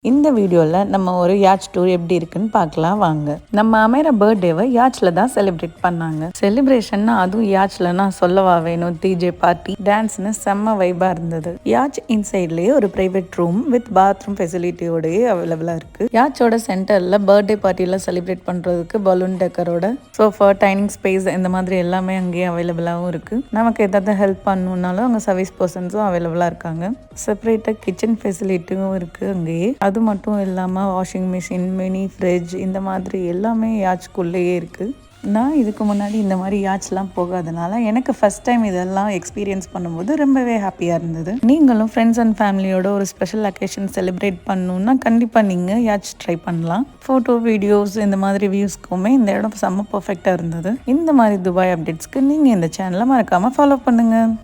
இந்த வீடியோவில் நம்ம ஒரு யாட்ச் டூர் எப்படி இருக்குன்னு பார்க்கலாம் வாங்க. நம்ம அமேரா பர்த்டேவை யாட்ச்ல தான் செலிப்ரேட் பண்ணாங்க. செலிப்ரேஷன்னா அதுவும் யாட்ச்லன்னா சொல்லவா வேணும். டிஜே பார்ட்டி டான்ஸ்னு செம்ம வைபா இருந்தது. யாட்ச் இன்சைட்லேயே ஒரு பிரைவேட் ரூம் வித் பாத்ரூம் ஃபெசிலிட்டியோடய அவைலபிளா இருக்கு. யாட்சோட சென்டர்ல பர்த்டே பார்ட்டியில செலிப்ரேட் பண்றதுக்கு பலூன் டெக்கரோட சோஃபா, டைனிங் ஸ்பேஸ் இந்த மாதிரி எல்லாமே அங்கேயே அவைலபிளாகவும் இருக்கு. நமக்கு ஏதாவது ஹெல்ப் பண்ணணும்னாலும் அங்கே சர்வீஸ் பர்சன்ஸும் அவைலபிளா இருக்காங்க. செப்பரேட்டா கிச்சன் ஃபெசிலிட்டியும் இருக்கு அங்கேயே. அது மட்டும் இல்லாமல் வாஷிங் மிஷின், மினி ஃப்ரிட்ஜ் இந்த மாதிரி எல்லாமே யாட்ச்குள்ளேயே இருக்குது. நான் இதுக்கு முன்னாடி இந்த மாதிரி யாட்ச்லாம் போகாதனால எனக்கு ஃபர்ஸ்ட் டைம் இதெல்லாம் எக்ஸ்பீரியன்ஸ் பண்ணும்போது ரொம்பவே ஹாப்பியாக இருந்தது. நீங்களும் ஃப்ரெண்ட்ஸ் அண்ட் ஃபேமிலியோட ஒரு ஸ்பெஷல் அக்கேஷன் செலிப்ரேட் பண்ணணுன்னா கண்டிப்பாக நீங்கள் யாட்ச் ட்ரை பண்ணலாம். ஃபோட்டோ, வீடியோஸ் இந்த மாதிரி வியூஸ்க்குமே இந்த இடம் செம்ம பர்ஃபெக்டாக இருந்தது. இந்த மாதிரி துபாய் அப்டேட்ஸ்க்கு நீங்கள் இந்த சேனலை மறக்காமல் ஃபாலோ பண்ணுங்கள்.